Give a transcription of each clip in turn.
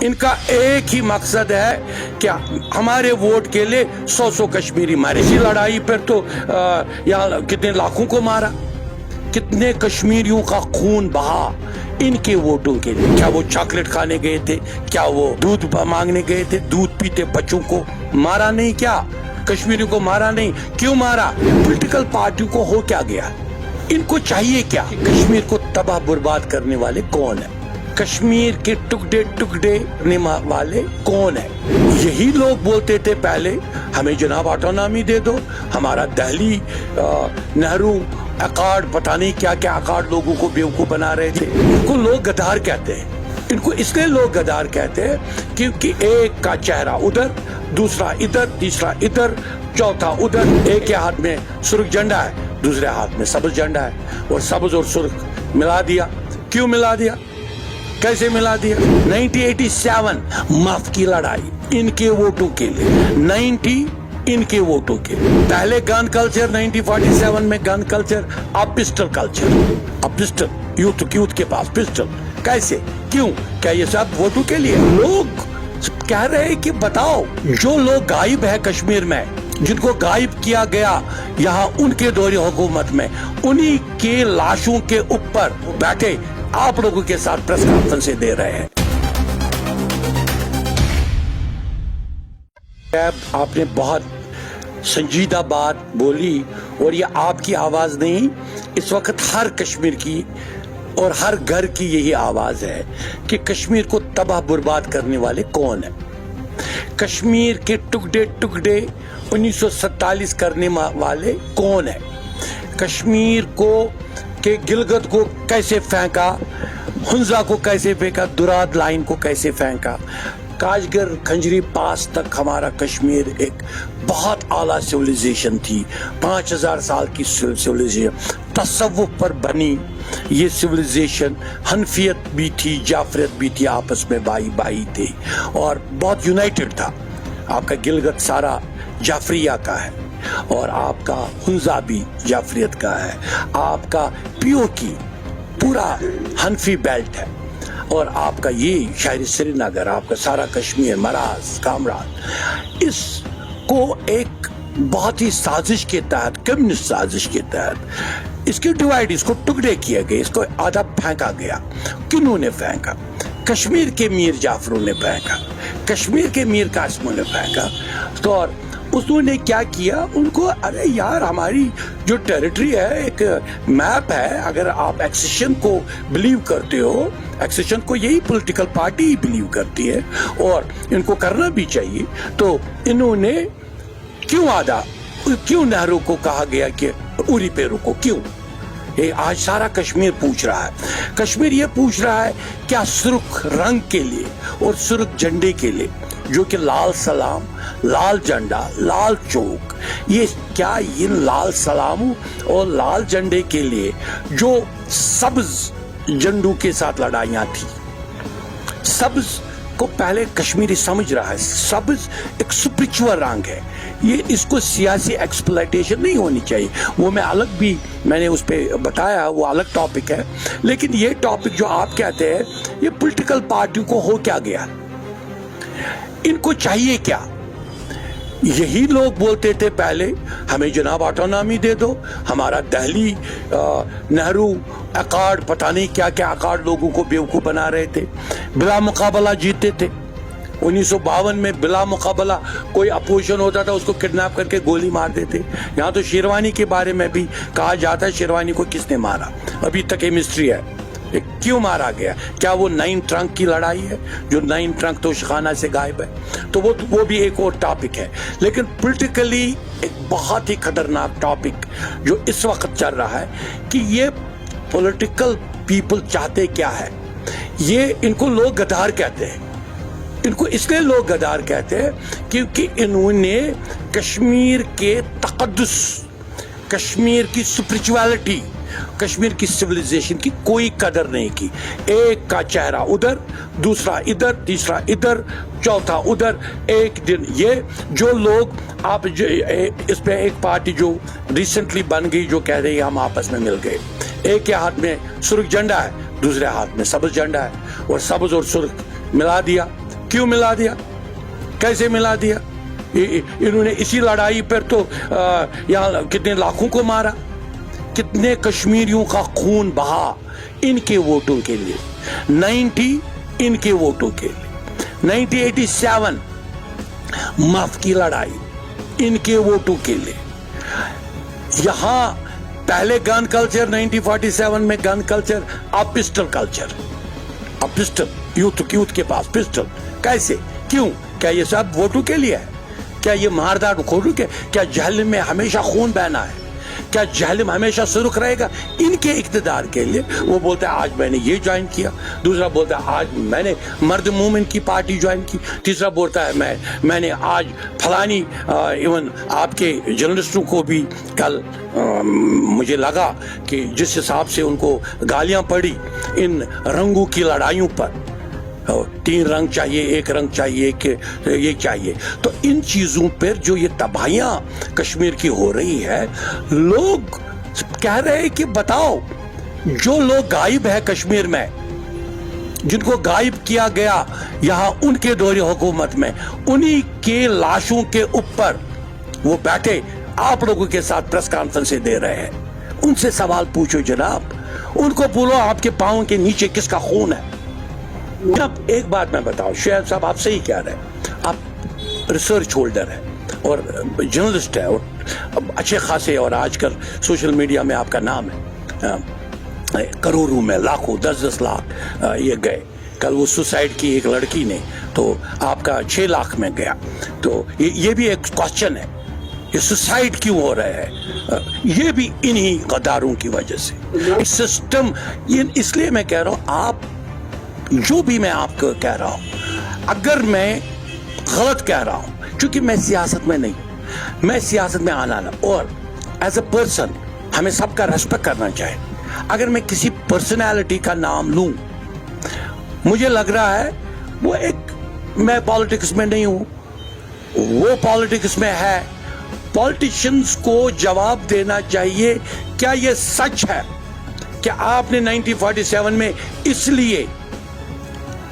इनका एक ही मकसद है कि हमारे वोट के लिए 100 कश्मीरी मारे। इसी लड़ाई पर तो यहाँ कितने लाखों को मारा, कितने कश्मीरियों का खून बहा इनके वोटों के लिए। क्या वो चॉकलेट खाने गए थे, क्या वो दूध मांगने गए थे, दूध पीते बच्चों को मारा नहीं, क्या कश्मीरियों को मारा नहीं? क्यों मारा? पॉलिटिकल पार्टी को हो क्या गया? इनको चाहिए क्या? कश्मीर को तबाह बर्बाद करने वाले कौन है? कश्मीर के टुकड़े टुकड़े करने वाले कौन है? यही लोग बोलते थे पहले हमें जनाब ऑटोनॉमी दे दो, हमारा दिल्ली नेहरू अकार्ड पता नहीं क्या क्या अकार्ड लोगों को बेवकूफ बना रहे थे। इनको लोग गद्दार कहते हैं। इनको इसलिए लोग गद्दार कहते हैं क्योंकि एक का चेहरा उधर, दूसरा इधर, तीसरा इधर, चौथा उधर। एक के हाथ में सुर्ख झंडा है, दूसरे हाथ में सब्ज झंडा है, और सब्ज और सुर्ख मिला दिया। क्यों मिला दिया? कैसे मिला दिया? 1987 मफ की लड़ाई इनके वोटों के लिए, 90 इनके वोटों के। पहले गन कल्चर 1947 में गन कल्चर, अब पिस्टल कल्चर। अब पिस्टल यूथ के पास पिस्टल कैसे? क्यों? क्या ये सब वोटों के लिए? लोग कह रहे हैं कि बताओ जो लोग गायब है कश्मीर में, जिनको गायब किया गया यहाँ उनके दौरे हुकूमत में, उन्हीं के लाशों के ऊपर बैठे आप लोगों के साथ प्रेस कॉन्फ्रेंस दे रहे हैं। आपने बहुत संजीदा बात बोली, और ये आपकी आवाज नहीं, इस वक्त हर कश्मीर की और हर घर की यही आवाज है कि कश्मीर को तबाह बर्बाद करने वाले कौन है? कश्मीर के टुकड़े टुकड़े 1947 करने वाले कौन है? कश्मीर को के गिलगित को कैसे फेंका, हुंजा को कैसे फेंका, दुराद लाइन को कैसे फेंका, काशगर खंजरी पास तक हमारा कश्मीर एक बहुत आला सिविलाइजेशन थी, 5000 साल की सिविलाइजेशन तसव्वुफ पर बनी ये सिविलाइजेशन। हनफियत भी थी, जाफरियत भी थी, आपस में भाई भाई थे और बहुत यूनाइटेड था। आपका गिलगित सारा जाफरिया का है और आपका हुंजा भी जाफरियत का है, आपका पीओकी पूरा हनफी बेल्ट है, और आपका ये शहरी श्रीनगर, आपका सारा कश्मीर, मराज, कामरान, इसको एक बहुत ही साजिश के तहत, कम्युनिस्ट साजिश के तहत इसके डिवाइड, इसको टुकड़े किए गए, इसको आधा फेंका गया। किन्होंने फेंका? कश्मीर के मीर जाफरों ने फेंका, कश्मीर के मीर कासिमों ने फेंका। तो और उसने क्या किया? उनको अरे यार हमारी जो टेरिटरी है एक मैप है, अगर आप एक्सेशन को बिलीव करते हो, एक्सेशन को यही पॉलिटिकल पार्टी ही बिलीव करती है और इनको करना भी चाहिए, तो इन्होंने क्यों नेहरू को कहा गया कि उरी पे रुको? क्यों? ये आज सारा कश्मीर पूछ रहा है। कश्मीर ये पूछ रहा है क्या सुर्ख रंग के लिए और सुर्ख झंडे के लिए, जो कि लाल सलाम, लाल झंडा, लाल चौक, ये क्या इन लाल सलामों और लाल झंडे के लिए जो सब्ज झंडों के साथ लड़ाइयां थी, सब्ज को पहले कश्मीरी समझ रहा है, सब्ज एक स्पिरिचुअल रंग है, ये इसको सियासी एक्सप्लॉयटेशन नहीं होनी चाहिए। वो मैं अलग भी मैंने उस पर बताया, वो अलग टॉपिक है, लेकिन ये टॉपिक जो आप कहते हैं, ये पॉलिटिकल पार्टी को हो क्या गया? इनको चाहिए क्या? यही लोग बोलते थे पहले हमें जनाब ऑटोनॉमी दे दो, हमारा दिल्ली नेहरू अकार्ड पता नहीं क्या क्या अकार्ड लोगों को बेवकूफ बना रहे थे, बिला मुकाबला जीते थे। 1952 में बिला मुकाबला कोई अपोजिशन होता था उसको किडनैप करके गोली मार देते। यहाँ तो शेरवानी के बारे में भी कहा जाता है शेरवानी को किसने मारा, अभी तक ये मिस्ट्री है। क्यों मारा गया? क्या वो 9 ट्रंक की लड़ाई है, जो 9 ट्रंक तोशखाना से गायब है? तो वो भी एक और टॉपिक है, लेकिन पॉलिटिकली एक बहुत ही खतरनाक टॉपिक जो इस वक्त चल रहा है कि ये पॉलिटिकल पीपल चाहते क्या है। ये इनको लोग गद्दार कहते हैं। इनको इसलिए लोग गद्दार कहते हैं क्योंकि इन्होंने कश्मीर के तकद्दुस, कश्मीर की स्पिरिचुअलिटी, कश्मीर की सिविलाइजेशन की कोई कदर नहीं की। एक का चेहरा उधर, दूसरा इधर, तीसरा इधर, चौथा उधर। एक दिन ये जो लोग आप जो इस पे एक पार्टी जो रिसेंटली बन गई जो कह रही है हम आपस में मिल गए, एक के हाथ में सुर्ख झंडा है, दूसरे हाथ में सब्ज झंडा है, और सब्ज और सुर्ख मिला दिया। क्यों मिला दिया, कैसे मिला दिया? इन्होंने इसी लड़ाई पर तो यहाँ कितने लाखों को मारा, कितने कश्मीरियों का खून बहा इनके वोटों के लिए, 90 इनके वोटों के लिए, 1987 माफ की लड़ाई इनके वोटों के लिए। यहां पहले गन कल्चर 1947 में गन कल्चर, अब पिस्टल कल्चर, अब पिस्टल यूथ के पास पिस्टल, कैसे, क्यों? क्या ये सब वोटों के लिए है? क्या ये मारदार खोलू के? क्या जहलम में हमेशा खून बहना है? क्या जहलम हमेशा सुर्ख रहेगा? इनके इक़्तिदार के लिए वो बोलता है आज मैंने ये ज्वाइन किया, दूसरा बोलता है आज मैंने मर्द मोमिन की पार्टी ज्वाइन की, तीसरा बोलता है मैंने आज फलानी इवन आपके जर्नलिस्टों को भी कल मुझे लगा कि जिस हिसाब से उनको गालियां पड़ी इन रंगों की लड़ाइयों पर, 3 रंग चाहिए, 1 रंग चाहिए, कि ये चाहिए, तो इन चीजों पर जो ये तबाहियां कश्मीर की हो रही है, लोग कह रहे हैं कि बताओ जो लोग गायब है कश्मीर में, जिनको गायब किया गया यहां उनके दौरे हुकूमत में, उन्हीं के लाशों के ऊपर वो बैठे आप लोगों के साथ प्रेस कॉन्फ्रेंस दे रहे हैं। उनसे सवाल पूछो जनाब, उनको बोलो आपके पांव के नीचे किसका खून है। अब एक बात मैं बताऊं, शेख साहब आप सही कह रहे हैं, आप रिसर्च होल्डर हैं और जर्नलिस्ट है और अच्छे खासे, और आजकल सोशल मीडिया में आपका नाम है, करोड़ों में, लाखों, 10-10 लाख ये गए। कल वो सुसाइड की एक लड़की ने, तो आपका 6 लाख में गया। तो ये भी एक क्वेश्चन है, ये सुसाइड क्यों हो रहे हैं? ये भी इन्हीं गद्दारों की वजह से सिस्टम। इसलिए मैं कह रहा हूं, आप जो भी मैं आपको कह रहा हूं, अगर मैं गलत कह रहा हूं, क्योंकि मैं सियासत में नहीं, मैं सियासत में आना ना, और एज अ पर्सन हमें सबका रेस्पेक्ट करना चाहिए। अगर मैं किसी पर्सनैलिटी का नाम लूं, मुझे लग रहा है वो एक, मैं पॉलिटिक्स में नहीं हूं, वो पॉलिटिक्स में है। पॉलिटिशियंस को जवाब देना चाहिए, क्या ये सच है कि आपने 1947 में इसलिए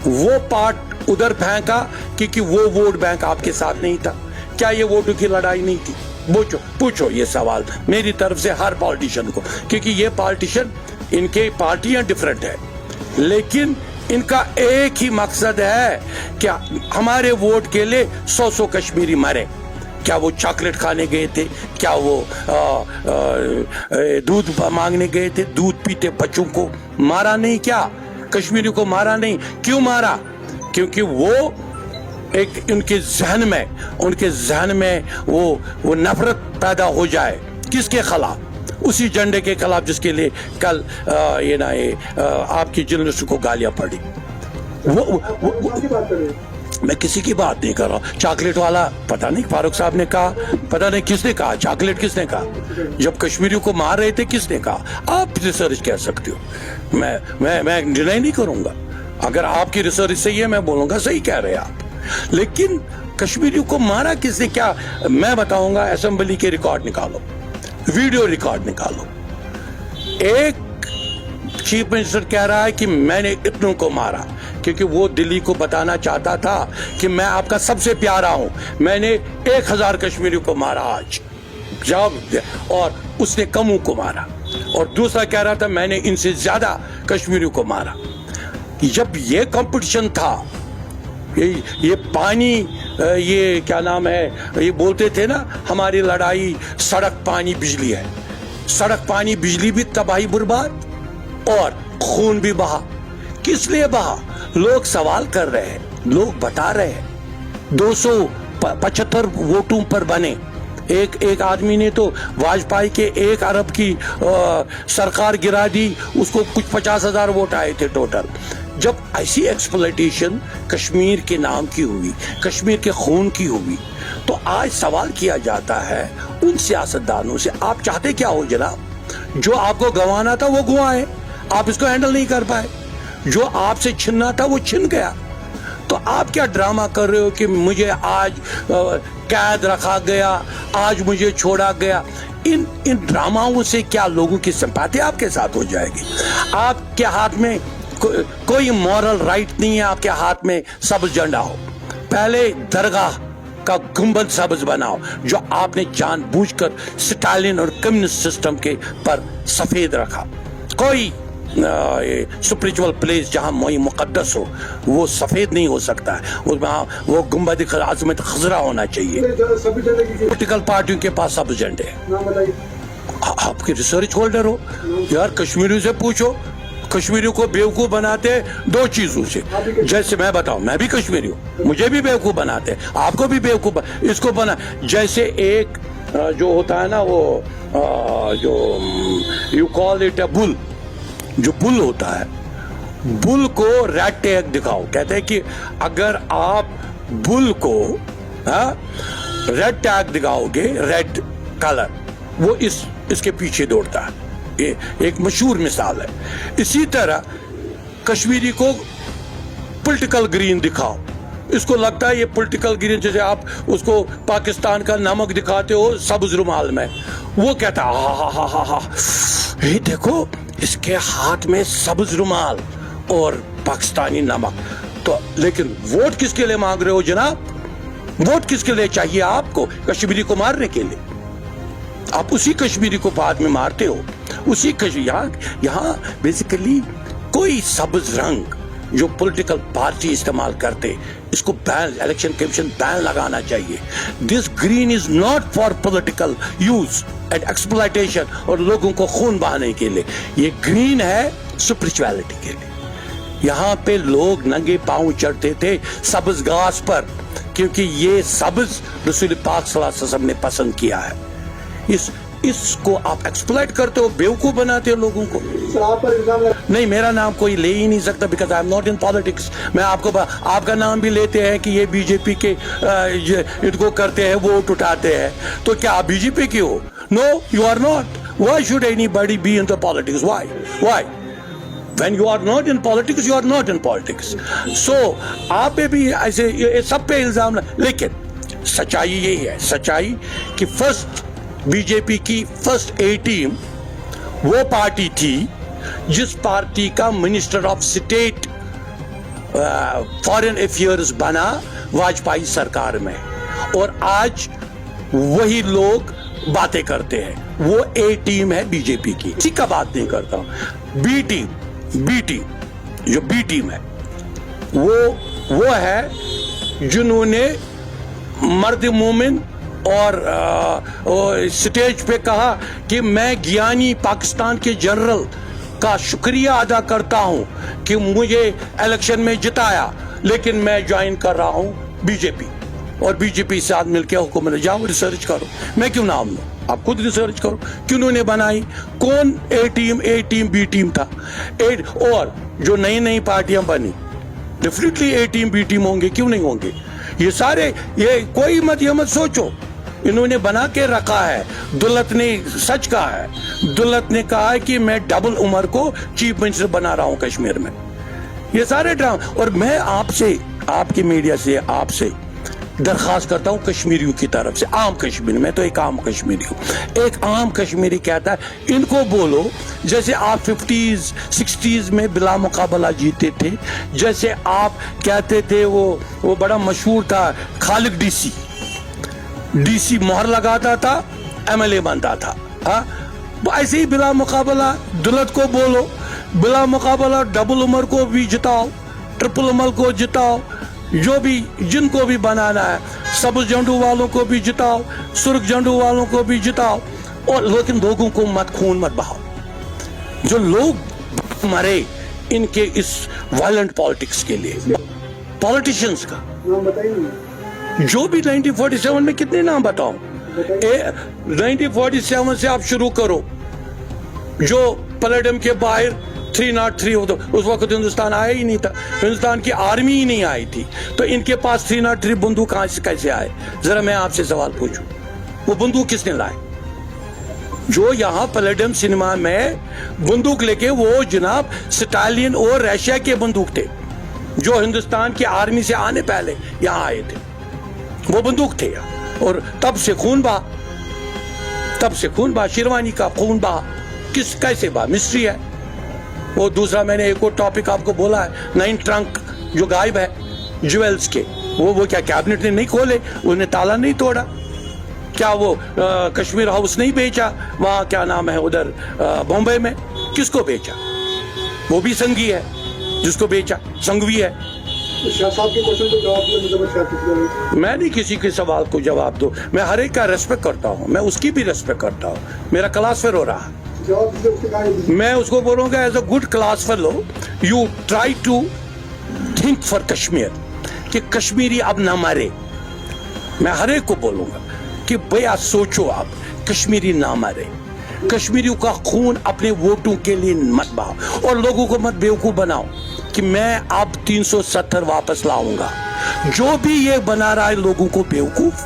वो पार्ट उधर फेंका क्योंकि वो वोट बैंक आपके साथ नहीं था? क्या ये वोटों की लड़ाई नहीं थी? पूछो ये सवाल मेरी तरफ से हर पॉलिटिशियन को, क्योंकि ये पॉलिटिशियन, इनके पार्टियां डिफरेंट है, लेकिन इनका एक ही मकसद है कि हमारे वोट के लिए 100 कश्मीरी मरे। क्या वो चॉकलेट खाने गए थे? क्या वो दूध मांगने गए थे? दूध पीते बच्चों को मारा नहीं? क्या कश्मीरी को मारा नहीं? क्यों मारा? क्योंकि वो एक उनके जहन में वो नफरत पैदा हो जाए। किसके खिलाफ? उसी झंडे के खिलाफ जिसके लिए कल आपकी जर्नलिस्ट को गालियां पड़ी। मैं किसी की बात नहीं कर रहा। चॉकलेट वाला पता नहीं फारूक साहब ने कहा, पता नहीं किसने कहा, चॉकलेट किसने कहा? जब कश्मीरियों को मार रहे थे किसने कहा? आप रिसर्च कह सकते हो, मैं डिनाई नहीं करूंगा। अगर आपकी रिसर्च सही है मैं बोलूंगा सही कह रहे हैं आप, लेकिन कश्मीरियों को मारा किसने? क्या मैं बताऊंगा? असेंबली के रिकॉर्ड निकालो, वीडियो रिकॉर्ड निकालो। एक चीफ मिनिस्टर कह रहा है कि मैंने इतनों को मारा, क्योंकि वो दिल्ली को बताना चाहता था कि मैं आपका सबसे प्यारा हूं, मैंने 1000 कश्मीरियों को मारा आज, और उसने कमों को मारा। और दूसरा कह रहा था मैंने इनसे ज्यादा कश्मीरियों को मारा। जब ये कंपटीशन था, ये पानी, ये क्या नाम है, ये बोलते थे ना हमारी लड़ाई सड़क पानी बिजली है। सड़क पानी बिजली भी तबाही बर्बाद और खून भी बहा। किस लिए बहा? लोग सवाल कर रहे हैं, लोग बता रहे हैं। 275 वोटों पर बने। एक आदमी ने तो वाजपेयी के 1 अरब की सरकार गिरा दी, उसको कुछ 50,000 वोट आए थे टोटल। जब ऐसी एक्सप्लॉइटेशन कश्मीर के नाम की हुई, कश्मीर के खून की हुई, तो आज सवाल किया जाता है उन सियासतदानों से, आप चाहते क्या हो जनाब? जो आपको गंवाना था वो गंवाए, आप इसको हैंडल नहीं कर पाए। जो आपसे छीनना था वो छिन गया। तो आप क्या ड्रामा कर रहे हो कि मुझे आज कैद रखा गया, आज मुझे छोड़ा गया? इन ड्रामाओं से क्या लोगों की सिंपैथी आपके साथ हो जाएगी? आपके हाथ में کوئی مورل رائٹ نہیں ہے آپ کے ہاتھ میں سبز جھنڈا ہو. پہلے درگاہ کا گنبد سبز بناؤ جو آپ نے جان بوجھ کر سٹالین اور کمیونسٹ سسٹم کے پر سفید رکھا. کوئی اسپرچول پلیس جہاں موئی مقدس ہو وہ سفید نہیں ہو سکتا ہے, وہ گنبد عظمت خضرا ہونا چاہیے. پولیٹیکل پارٹیوں کے پاس سبز جھنڈے ہیں. آپ کے ریسرچ ہولڈر ہو یار, کشمیریوں سے پوچھو. کشمیریوں کو بیوقوف بناتے دو چیزوں سے, جیسے میں بتاؤں, میں بھی کشمیری ہوں, مجھے بھی بیوقوف بناتے, آپ کو بھی بیوقوف اس کو بنا. جیسے ایک جو ہوتا ہے نا وہ جو یو کال اٹ اے بل, جو بل ہوتا ہے, بل کو ریڈ ٹیگ دکھاؤ. کہتے ہیں کہ اگر آپ بل کو ریڈ ٹیگ دکھاؤ گے, ریڈ کلر, وہ اس کے پیچھے دوڑتا ہے. ایک مشہور مثال ہے. اسی طرح کشمیری کو پولیٹیکل گرین دکھاؤ, اس کو لگتا ہے یہ پولیٹیکل گرین, جیسے آپ اس کو پاکستان کا نمک دکھاتے ہو سبز رومال میں, وہ کہتا ہے یہ دیکھو اس کے ہاتھ میں سبز رومال اور پاکستانی نمک. تو لیکن ووٹ کس کے لیے مانگ رہے ہو جناب؟ ووٹ کس کے لیے چاہیے آپ کو؟ کشمیری کو مارنے کے لیے. آپ اسی کشمیری کو بعد میں مارتے ہو. اسی یہاں بیسیکلی کوئی سبز رنگ جو پولیٹیکل پارٹی استعمال کرتے, اس کو بین, الیکشن کمیشن بین لگانا چاہیے. This green is not for political use and exploitation, اور لوگوں کو خون بہانے کے لیے. یہ گرین ہے اسپرچویلٹی کے لیے. یہاں پہ لوگ ننگے پاؤں چڑھتے تھے سبز گھاس پر, کیونکہ یہ سبز رسول پاک صلی اللہ علیہ وسلم نے پسند کیا ہے. اس کو آپ ایکسپلائٹ کرتے ہو, بیوقوف بناتے ہو لوگوں کو. نہیں, میرا نام کوئی لے ہی نہیں سکتا, because I am not in politics. میں آپ کا نام بھی لیتے ہیں کہ یہ بی جے پی کے ان کو کرتے ہیں, ووٹ اٹھاتے ہیں, تو کیا آپ بی جے پی کے ہو؟ No, you are not. Why should anybody be in the politics? Why when you are not in politics, you are not in politics. So آپ پہ بھی ایسے سب پہ الزام. لیکن سچائی یہی ہے, سچائی کہ فرسٹ بی جے پی کی فرسٹ اے ٹیم وہ پارٹی تھی جس پارٹی کا minister of state foreign affairs بنا واجپئی سرکار میں, اور آج وہی لوگ باتیں کرتے ہیں. وہ اے ٹیم ہے بی جے پی کی. اسی کا بات نہیں کرتا ہوں. بی ٹیم جو بی ٹیم ہے وہ ہے جنہوں نے مرد مومن اور سٹیج پہ کہا کہ میں گیانی پاکستان کے جنرل کا شکریہ ادا کرتا ہوں کہ مجھے الیکشن میں جتایا, لیکن میں جوائن کر رہا ہوں بی جے پی, اور بی جے پی ساتھ مل کے حکومت. جاؤ ریسرچ کرو, میں کیوں نام لوں, آپ خود ریسرچ کرو. کنہوں نے بنائی, کون اے ٹیم بی ٹیم تھا, اور جو نئی پارٹیاں بنی definitely a team B team ہوں گے, کیوں نہیں ہوں گے؟ یہ سارے, یہ کوئی مت سوچو, انہوں نے بنا کے رکھا ہے. دولت نے سچ کہا ہے, دولت نے کہا ہے کہ میں ڈبل عمر کو چیف منسٹر بنا رہا ہوں کشمیر میں. یہ سارے ڈرامے. اور میں آپ سے, آپ کی میڈیا سے, آپ سے درخواست کرتا ہوں کشمیریوں کی طرف سے, عام کشمیری, میں تو ایک عام کشمیری ہوں, ایک عام کشمیری کہتا ہے ان کو بولو جیسے آپ 50s 60s میں بلا مقابلہ جیتے تھے, جیسے آپ کہتے تھے وہ بڑا مشہور تھا خالق ڈی سی مہر لگاتا تھا, ایم ایل اے بنتا تھا. ایسے ہی بلا مقابلہ دولت کو بولو, بلا مقابلہ ڈبل عمر کو بھی جتاؤ, ٹرپل عمر کو جتاؤ, جو بھی جن کو بھی بنانا ہے, سبز جھنڈو والوں کو بھی جتاؤ, سرخ جھنڈو والوں کو بھی جتاؤ, اور لیکن لوگوں کو خون مت بہاؤ. جو لوگ مرے ان کے اس وائلنٹ پالیٹکس کے لیے, پالیٹیشینز کا جو بھی 1947 میں کتنے نام بتاؤں, 1947 سے آپ شروع کرو. جو پیلاڈیم کے باہر 303 ہوتا, اس وقت ہندوستان آیا ہی نہیں تھا, ہندوستان کی آرمی ہی نہیں آئی تھی, تو ان کے پاس 303 بندوق کہاں سے کیسے آئے؟ ذرا میں آپ سے سوال پوچھوں, وہ بندوق کس نے لائے؟ جو یہاں پیلاڈیم سنیما میں بندوق لے کے, وہ جناب سٹالین اور رشیا کے بندوق تھے, جو ہندوستان کی آرمی سے آنے پہلے یہاں آئے تھے, وہ بندوق تھے. اور تب سے خون بہا, شیروانی کا خون بہا. کیسے بہا؟ مسٹری ہے. वो दूसरा मैंने एक और टॉपिक आपको बोला है, 9 ट्रंक जो गायब है ज्वेल्स के, वो क्या कैबिनेट ने नहीं खोले, उन्हें ताला नहीं तोड़ा? क्या वो कश्मीर हाउस नहीं बेचा वहाँ, क्या नाम है उधर बॉम्बे में? किसको बेचा? वो भी संघी है, जिसको बेचा संघवी है। शाह साहब के क्वेश्चन को जवाब दिया मुझे क्या किया? मैं नहीं किसी के सवाल को जवाब दो, मैं हर एक का रेस्पेक्ट करता हूँ, मैं उसकी भी रेस्पेक्ट करता हूँ। मेरा क्लास फेल हो रहा है, जवाब दीजिए, उसके कहा दीजिए। मैं उसको बोलूँगा as a good class fellow, you try to think for Kashmir, कि कश्मीरी अब ना मरे। मैं हर एक को बोलूँगा कि भैया सोचो, आप कश्मीरी ना मरे, कश्मीरियों का खून अपने वोटों के लिए मत बहाओ और लोगों को मत बेवकूफ बनाओ कि मैं अब 370 वापस लाऊंगा। जो भी ये बना रहा है लोगों को बेवकूफ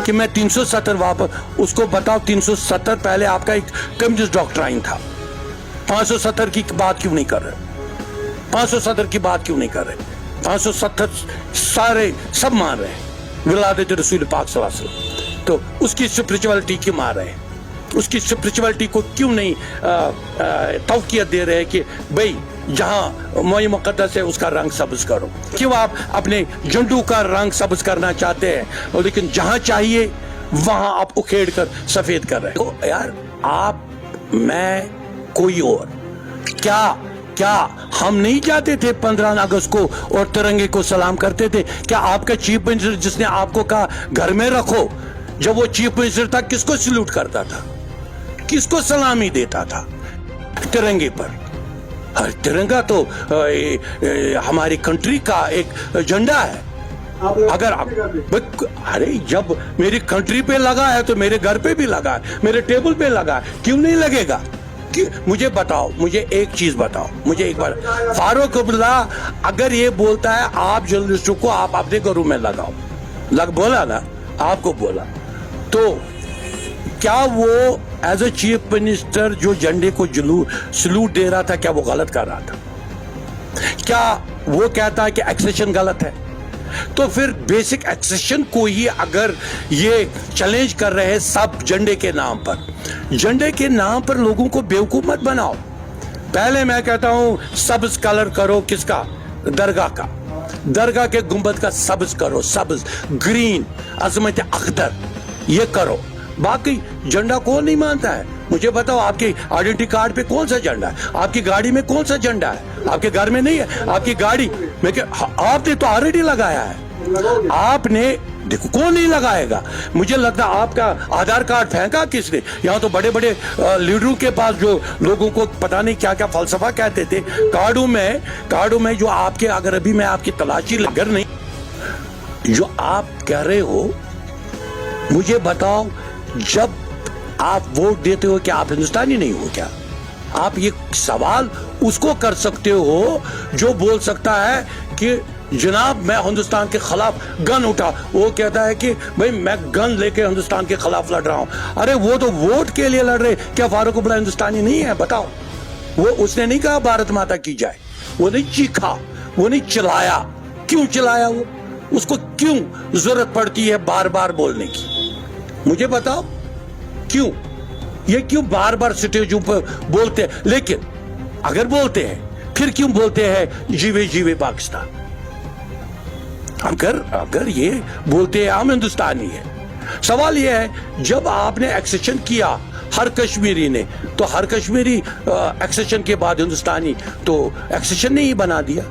कि मैं 370 वापस, उसको बताओ 370 पहले आपका एक कम्युनिस्ट डॉक्ट्राइन था। 570 की बात क्यों नहीं कर रहे? 570 की बात क्यों नहीं कर रहे? 570 सारे सब मान रहे हैं विलादत रसूल पाक सल्लल्लाहु अलैहि वसल्लम, तो उसकी स्पिरिचुअलिटी क्यों मार रहे हैं? उसकी स्पिरिचुअलिटी को क्यों नहीं तौकीयत दे रहे हैं कि भाई जहां मोई मुक़द्दस है उसका रंग सब्ज करो? क्यों आप अपने झंडू का रंग सब्ज करना चाहते हैं और लेकिन जहां चाहिए वहां आप उखेड़ कर सफेद कर रहे हैं? तो यार आप, मैं, कोई और, क्या हम नहीं जाते थे 15 अगस्त को और तिरंगे को सलाम करते थे? क्या आपका चीफ मिनिस्टर जिसने आपको कहा घर में रखो, जब वो चीफ मिनिस्टर था किसको सल्यूट करता था, किसको सलामी देता था? तिरंगे पर। हर तिरंगा तो हमारी कंट्री का एक झंडा है। अगर आप, अरे जब मेरी कंट्री पे लगा है तो मेरे घर पे भी लगा है, मेरे टेबल पे लगा है, क्यों नहीं लगेगा? मुझे बताओ, मुझे एक चीज बताओ, मुझे एक बार, फारूक अब्दुल्ला अगर ये बोलता है आप जर्नलिस्टों को आप अपने घरों में लगाओ, बोला ना, आपको बोला, तो क्या वो एज ए चीफ मिनिस्टर जो झंडे को सलूट दे रहा था, क्या वो गलत कर रहा था? क्या वो कहता है कि एक्सेशन गलत है? तो फिर बेसिक एक्सेशन को ही अगर ये चैलेंज कर रहे हैं सब झंडे के नाम पर, झंडे के नाम पर लोगों को बेवकूफ मत बनाओ। पहले मैं कहता हूं सब्ज कलर करो, किसका? दरगाह का, दरगाह के गुंबद का सब्ज करो, सब्ज, ग्रीन, अजमत अख्तर, ये करो। बाकी झंडा कौन नहीं मानता है? मुझे बताओ, आपके आइडेंटिटी कार्ड पे कौन सा झंडा है? आपकी गाड़ी में कौन सा झंडा है? आपके घर में नहीं है? आपकी गाड़ी में आपने तो ऑलरेडी लगाया है। आपने देखो, कौन नहीं लगाएगा? मुझे लगता है आपका आधार कार्ड फेंका किसने? यहाँ तो बड़े बड़े लीडरों के पास जो लोगों को पता नहीं क्या क्या फलसफा कहते थे, कार्डों में जो आपके, अगर अभी मैं आपकी तलाशी अगर नहीं, जो आप कह रहे हो, मुझे बताओ, जब आप वोट देते हो क्या आप हिंदुस्तानी नहीं हो क्या? आप ये सवाल उसको कर सकते हो जो बोल सकता है कि जनाब मैं हिंदुस्तान के खिलाफ गन उठा, वो कहता है कि भाई मैं गन लेके हिंदुस्तान के खिलाफ लड़ रहा हूं। अरे वो तो वोट के लिए लड़ रहे, क्या फारूक अब्दुल्ला हिंदुस्तानी नहीं है? बताओ। वो उसने नहीं कहा भारत माता की जाए, वो नहीं चीखा, वो नहीं चिल्लाया। क्यों चिल्लाया? वो उसको क्यों जरूरत पड़ती है बार बार बोलने की? मुझे बताओ क्यों? ये क्यों बार बार स्टेजों पर बोलते हैं? लेकिन अगर बोलते हैं फिर क्यों बोलते हैं जीवे जीवे पाकिस्तान? अगर ये बोलते हैं हम हिंदुस्तानी है, सवाल ये है जब आपने एक्सेशन किया हर कश्मीरी ने, तो हर कश्मीरी एक्सेशन के बाद हिंदुस्तानी तो एक्सेशन ने ही बना दिया।